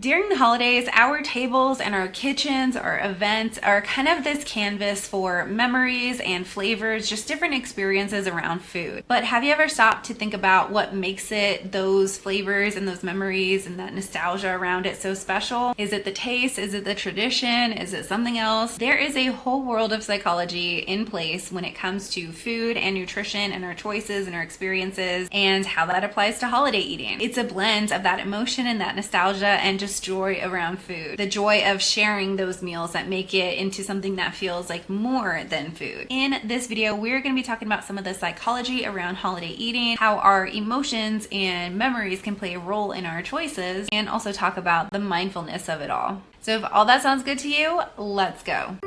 During the holidays, our tables and our kitchens, our events are kind of this canvas for memories and flavors, just different experiences around food. But have you ever stopped to think about what makes it those flavors and those memories and that nostalgia around it so special? Is it the taste? Is it the tradition? Is it something else? There is a whole world of psychology in place when it comes to food and nutrition and our choices and our experiences and how that applies to holiday eating. It's a blend of that emotion and that nostalgia and just joy around food. The joy of sharing those meals that make it into something that feels like more than food. In this video, we're going to be talking about some of the psychology around holiday eating, how our emotions and memories can play a role in our choices, and also talk about the mindfulness of it all. So if all that sounds good to you, let's go.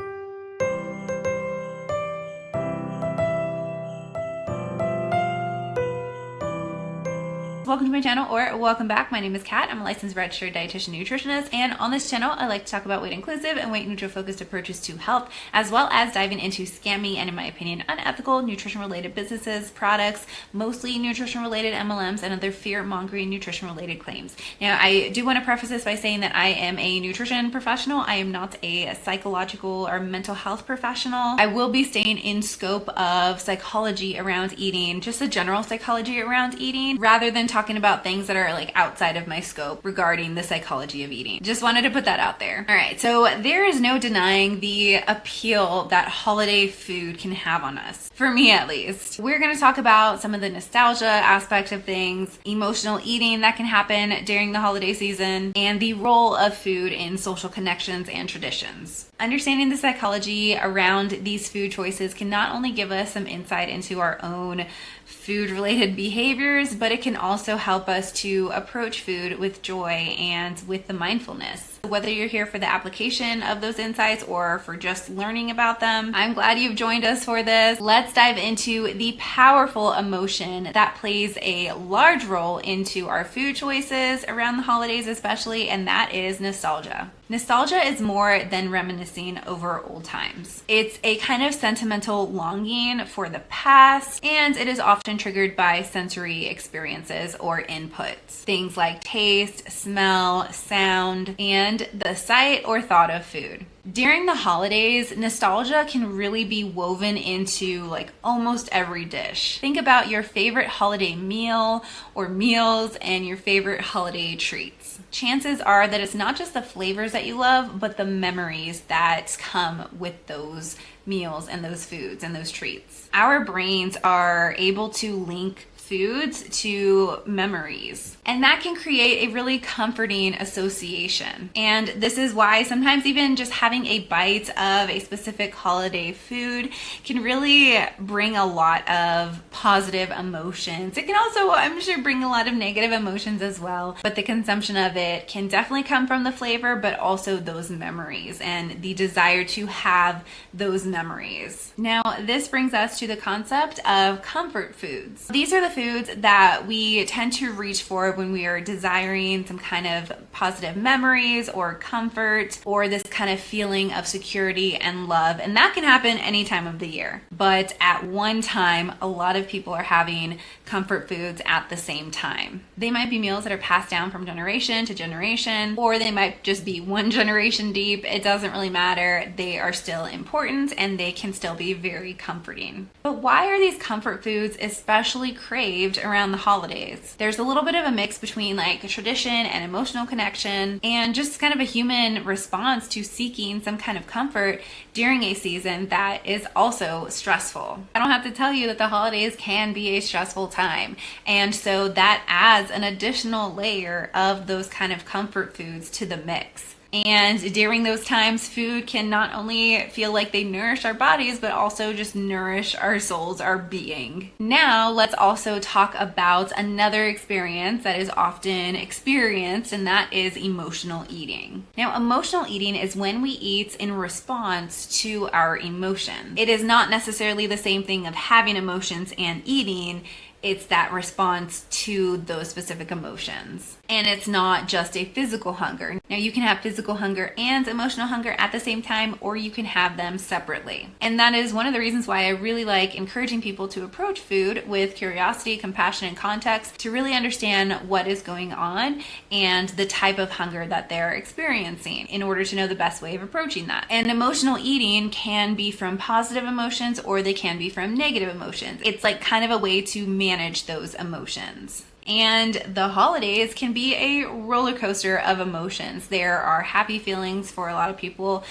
Welcome to my channel, or welcome back. My name is Kat. I'm a licensed registered dietitian nutritionist, and on this channel I like to talk about weight inclusive and weight neutral focused approaches to health, as well as diving into scammy and, in my opinion, unethical nutrition related businesses, products, mostly nutrition related MLMs, and other fear mongering nutrition related claims. Now, I do want to preface this by saying that I am a nutrition professional. I am not a psychological or mental health professional. I will be staying in scope of psychology around eating, just the general psychology around eating, rather than talking about things that are like outside of my scope regarding the psychology of eating. Just wanted to put that out there. All right, so there is no denying the appeal that holiday food can have on us, for me at least. We're going to talk about some of the nostalgia aspect of things, emotional eating that can happen during the holiday season, and the role of food in social connections and traditions. Understanding the psychology around these food choices can not only give us some insight into our own food-related behaviors, but it can also help us to approach food with joy and with the mindfulness. Whether you're here for the application of those insights or for just learning about them, I'm glad you've joined us for this. Let's dive into the powerful emotion that plays a large role into our food choices around the holidays especially, and that is nostalgia. Nostalgia is more than reminiscing over old times. It's a kind of sentimental longing for the past, and it is often triggered by sensory experiences or inputs. Things like taste, smell, sound, and the sight or thought of food. During the holidays, nostalgia can really be woven into like almost every dish. Think about your favorite holiday meal or meals and your favorite holiday treats. Chances are that it's not just the flavors that you love, but the memories that come with those meals and those foods and those treats. Our brains are able to link foods to memories, and that can create a really comforting association. And this is why sometimes even just having a bite of a specific holiday food can really bring a lot of positive emotions. It can also, I'm sure, bring a lot of negative emotions as well, but the consumption of it can definitely come from the flavor, but also those memories and the desire to have those memories. Now, this brings us to the concept of comfort foods. These are the foods that we tend to reach for when we are desiring some kind of positive memories or comfort or this kind of feeling of security and love. And that can happen any time of the year. But at one time, a lot of people are having comfort foods at the same time. They might be meals that are passed down from generation to generation, or they might just be one generation deep. It doesn't really matter. They are still important and they can still be very comforting. But why are these comfort foods especially craved around the holidays? There's a little bit of a mix between like a tradition and emotional connection and just kind of a human response to seeking some kind of comfort during a season that is also stressful. I don't have to tell you that the holidays can be a stressful time, and so that adds an additional layer of those kind of comfort foods to the mix. And during those times, food can not only feel like they nourish our bodies, but also just nourish our souls, our being. Now, let's also talk about another experience that is often experienced, and that is emotional eating. Now, emotional eating is when we eat in response to our emotion. It is not necessarily the same thing of having emotions and eating. It's that response to those specific emotions. And it's not just a physical hunger. Now, you can have physical hunger and emotional hunger at the same time, or you can have them separately. And that is one of the reasons why I really like encouraging people to approach food with curiosity, compassion, and context to really understand what is going on and the type of hunger that they're experiencing in order to know the best way of approaching that. And emotional eating can be from positive emotions or they can be from negative emotions. It's like kind of a way to manage those emotions. And the holidays can be a roller coaster of emotions. There are happy feelings for a lot of people,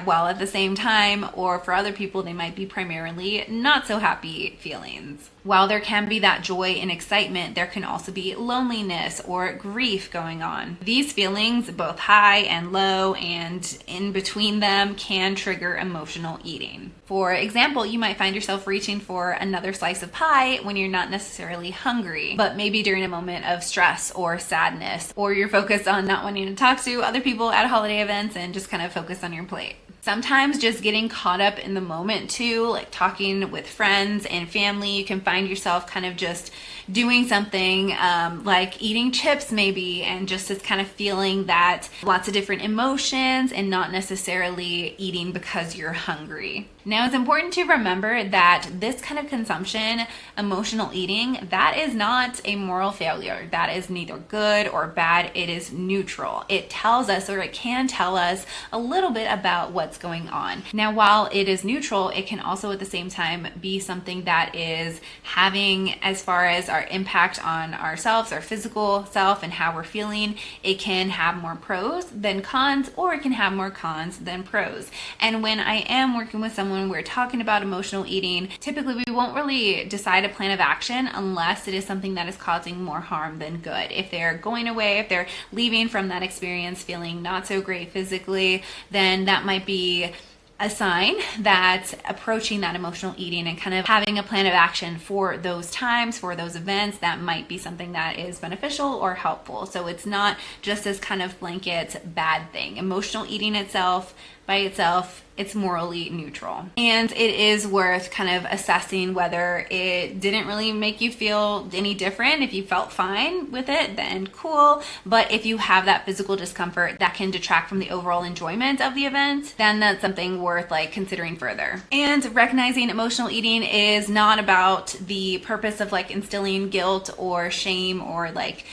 while at the same time, or for other people, they might be primarily not so happy feelings. While there can be that joy and excitement, there can also be loneliness or grief going on. These feelings, both high and low and in between them, can trigger emotional eating. For example, you might find yourself reaching for another slice of pie when you're not necessarily hungry, but maybe during a moment of stress or sadness, or you're focused on not wanting to talk to other people at holiday events and just kind of focus on your plate. Sometimes just getting caught up in the moment too, like talking with friends and family, you can find yourself kind of just doing something like eating chips maybe, and just this kind of feeling that lots of different emotions and not necessarily eating because you're hungry. Now, it's important to remember that this kind of consumption, emotional eating, that is not a moral failure. That is neither good or bad. It is neutral. It tells us, or it can tell us, a little bit about what's going on. Now, while it is neutral, it can also at the same time be something that is having, as far as our impact on ourselves, our physical self, and how we're feeling, it can have more pros than cons, or it can have more cons than pros. And when I am working with someone, we're talking about emotional eating, typically we won't really decide a plan of action unless it is something that is causing more harm than good. If they're going away, if they're leaving from that experience feeling not so great physically, then that might be a sign that approaching that emotional eating and kind of having a plan of action for those times, for those events, that might be something that is beneficial or helpful. So it's not just this kind of blanket bad thing. Emotional eating itself, by itself, it's morally neutral. And it is worth kind of assessing whether it didn't really make you feel any different. If you felt fine with it, then cool. But if you have that physical discomfort that can detract from the overall enjoyment of the event, then that's something worth like considering further. And recognizing emotional eating is not about the purpose of like instilling guilt or shame or like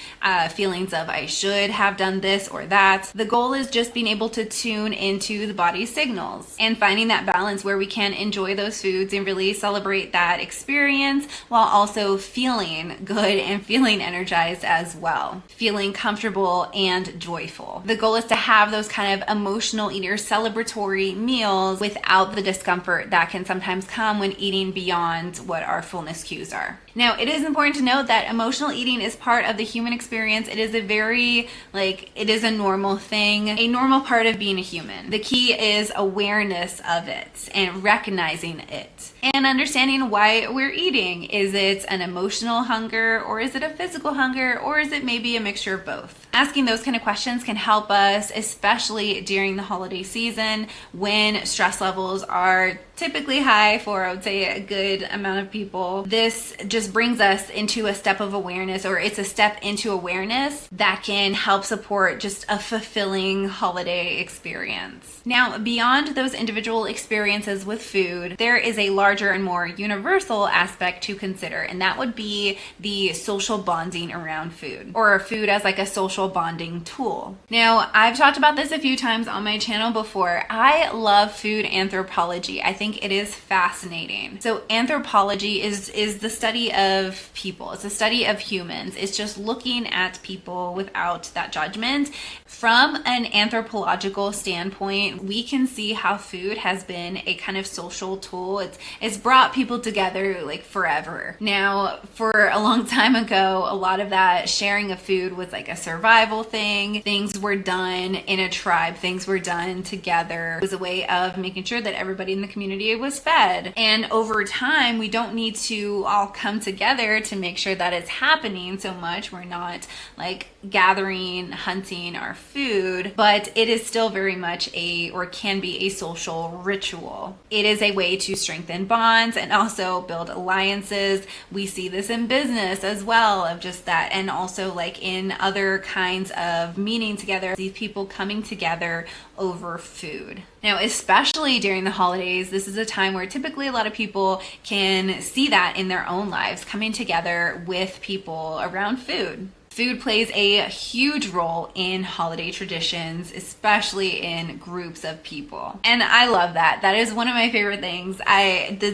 feelings of I should have done this or that. The goal is just being able to tune into the body's signals and finding that balance where we can enjoy those foods and really celebrate that experience while also feeling good and feeling energized as well, feeling comfortable and joyful. The goal is to have those kind of emotional eater celebratory meals without the discomfort that can sometimes come when eating beyond what our fullness cues are. Now, it is important to note that emotional eating is part of the human experience. It is it is a normal thing, a normal part of being a human. The key is awareness of it and recognizing it and understanding why we're eating. Is it an emotional hunger, or is it a physical hunger, or is it maybe a mixture of both? Asking those kind of questions can help us, especially during the holiday season when stress levels are typically high for, I would say, a good amount of people. This just brings us into a step of awareness, or it's a step into awareness that can help support just a fulfilling holiday experience. Now, beyond those individual experiences with food, there is a larger and more universal aspect to consider, and that would be the social bonding around food, or food as like a social bonding tool. Now, I've talked about this a few times on my channel before. I love food anthropology. I think it is fascinating. So anthropology is the study of people. It's a study of humans. It's just looking at people without that judgment. From an anthropological standpoint, we can see how food has been a kind of social tool. It's brought people together like forever. Now, for a long time ago, a lot of that sharing of food was like a survival thing. Things were done in a tribe. Things were done together. It was a way of making sure that everybody in the community was fed. And over time, we don't need to all come together to make sure that it's happening so much. We're not like gathering, hunting our food, but it is still very much can be a social ritual. It is a way to strengthen bonds and also build alliances. We see this in business as well, of just that, and also like in other kinds of meeting together, these people coming together over food. Now, especially during the holidays, this is a time where typically a lot of people can see that in their own lives, coming together with people around food. Food plays a huge role in holiday traditions, especially in groups of people. And I love that. That is one of my favorite things.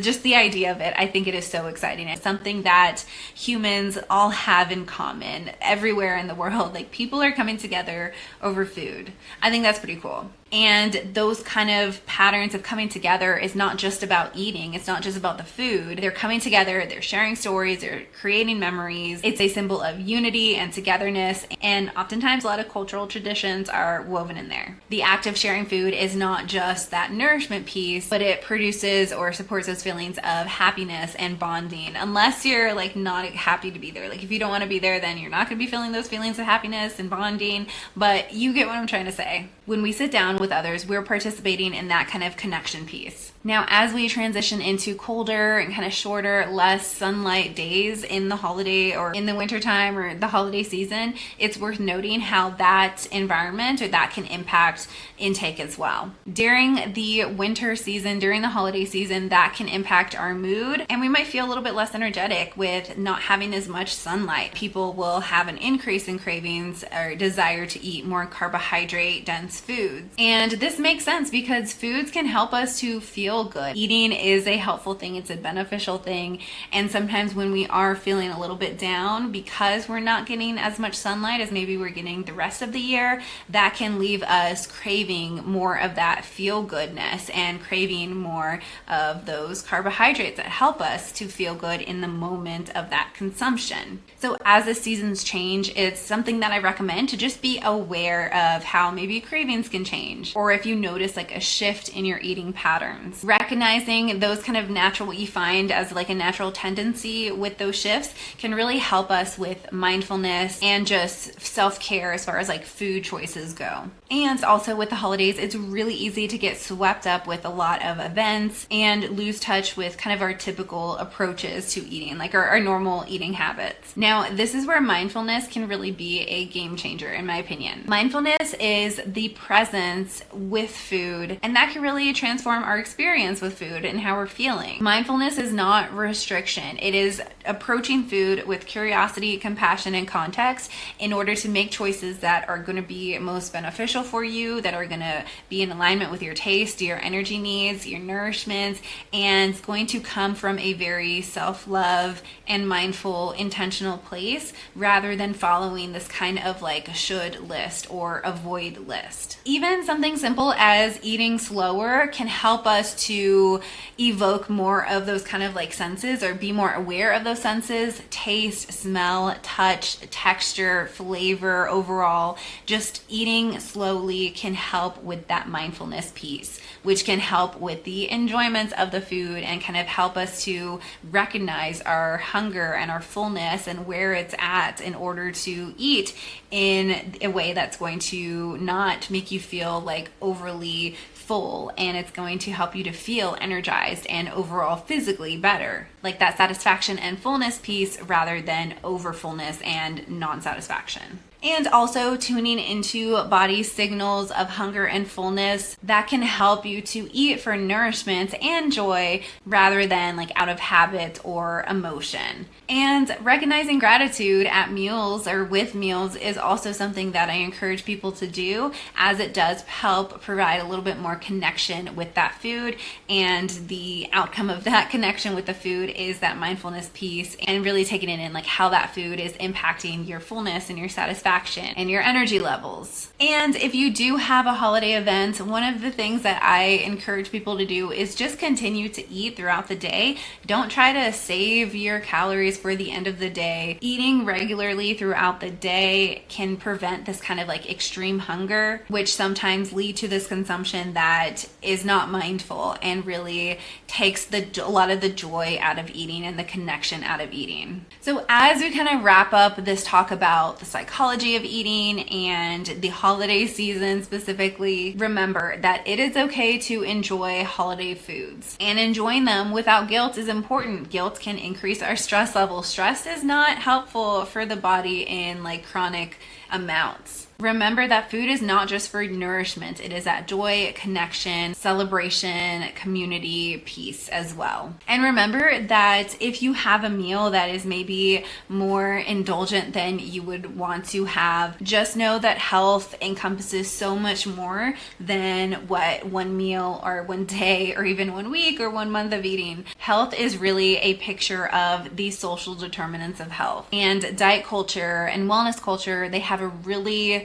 Just the idea of it, I think it is so exciting. It's something that humans all have in common everywhere in the world. Like, people are coming together over food. I think that's pretty cool. And those kind of patterns of coming together is not just about eating. It's not just about the food. They're coming together, they're sharing stories, they're creating memories. It's a symbol of unity and togetherness. And oftentimes a lot of cultural traditions are woven in there. The act of sharing food is not just that nourishment piece, but it produces or supports those feelings of happiness and bonding. Unless you're like not happy to be there. Like, if you don't want to be there, then you're not going to be feeling those feelings of happiness and bonding. But you get what I'm trying to say. When we sit down with others, we're participating in that kind of connection piece. Now, as we transition into colder and kind of shorter, less sunlight days in the holiday or in the wintertime or the holiday season, it's worth noting how that environment or that can impact intake as well. During the winter season, during the holiday season, that can impact our mood, and we might feel a little bit less energetic with not having as much sunlight. People will have an increase in cravings or desire to eat more carbohydrate dense foods. And this makes sense because foods can help us to feel good. Eating is a helpful thing. It's a beneficial thing. And sometimes when we are feeling a little bit down because we're not getting as much sunlight as maybe we're getting the rest of the year, that can leave us craving more of that feel goodness and craving more of those carbohydrates that help us to feel good in the moment of that consumption. So as the seasons change, it's something that I recommend to just be aware of how maybe cravings can change, or if you notice like a shift in your eating patterns. Recognizing those kind of natural, what you find as like a natural tendency with those shifts can really help us with mindfulness and just self-care as far as like food choices go. And also with the holidays, it's really easy to get swept up with a lot of events and lose touch with kind of our typical approaches to eating, like our normal eating habits. Now, this is where mindfulness can really be a game changer, in my opinion. Mindfulness is the presence with food, and that can really transform our experience with food and how we're feeling. Mindfulness is not restriction. It is approaching food with curiosity, compassion, and context in order to make choices that are going to be most beneficial for you, that are going to be in alignment with your taste, your energy needs, your nourishment, and it's going to come from a very self-love and mindful, intentional place rather than following this kind of like should list or avoid list. Even something simple as eating slower can help us to evoke more of those kind of like senses or be more aware of those senses: taste, smell, touch, texture, flavor. Overall, just eating slowly can help with that mindfulness piece, which can help with the enjoyments of the food and kind of help us to recognize our hunger and our fullness and where it's at in order to eat in a way that's going to not make you feel like overly full, and it's going to help you to feel energized and overall physically better. Like that satisfaction and fullness piece rather than over fullness and non-satisfaction. And also tuning into body signals of hunger and fullness that can help you to eat for nourishment and joy rather than like out of habit or emotion. And recognizing gratitude at meals or with meals is also something that I encourage people to do, as it does help provide a little bit more connection with that food. And the outcome of that connection with the food is that mindfulness piece and really taking it in like how that food is impacting your fullness and your satisfaction satisfaction and your energy levels. And if you do have a holiday event, one of the things that I encourage people to do is just continue to eat throughout the day. Don't try to save your calories for the end of the day. Eating regularly throughout the day can prevent this kind of like extreme hunger, which sometimes lead to this consumption that is not mindful and really takes a lot of the joy out of eating and the connection out of eating. So as we kind of wrap up this talk about the psychology of eating and the holiday season specifically, remember that it is okay to enjoy holiday foods, and enjoying them without guilt is important. Guilt can increase our stress level. Stress is not helpful for the body in like chronic amounts. Remember that food is not just for nourishment. It is that joy, connection, celebration, community, peace as well. And remember that if you have a meal that is maybe more indulgent than you would want to have, just know that health encompasses so much more than what one meal or one day or even 1 week or 1 month of eating. Health is really a picture of the social determinants of health. And diet culture and wellness culture,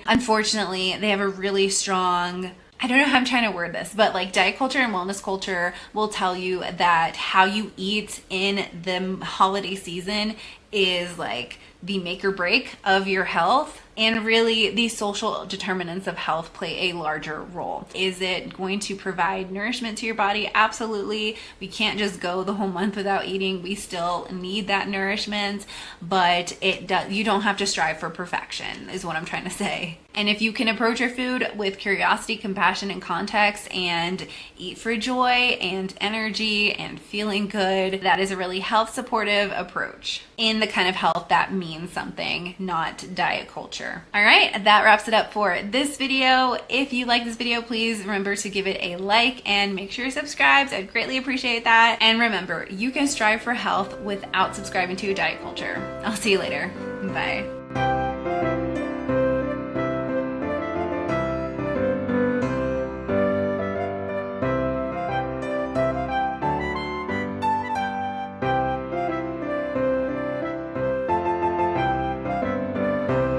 unfortunately, they have a really strong, I don't know how I'm trying to word this, but like diet culture and wellness culture will tell you that how you eat in the holiday season is like the make or break of your health. And really, the social determinants of health play a larger role. Is it going to provide nourishment to your body? Absolutely. We can't just go the whole month without eating. We still need that nourishment, but you don't have to strive for perfection, is what I'm trying to say. And if you can approach your food with curiosity, compassion, and context, and eat for joy and energy and feeling good, that is a really health supportive approach in the kind of health that means something, not diet culture. All right, that wraps it up for this video. If you like this video, please remember to give it a like and make sure you're subscribed. I'd greatly appreciate that. And remember, you can strive for health without subscribing to a diet culture. I'll see you later. Bye.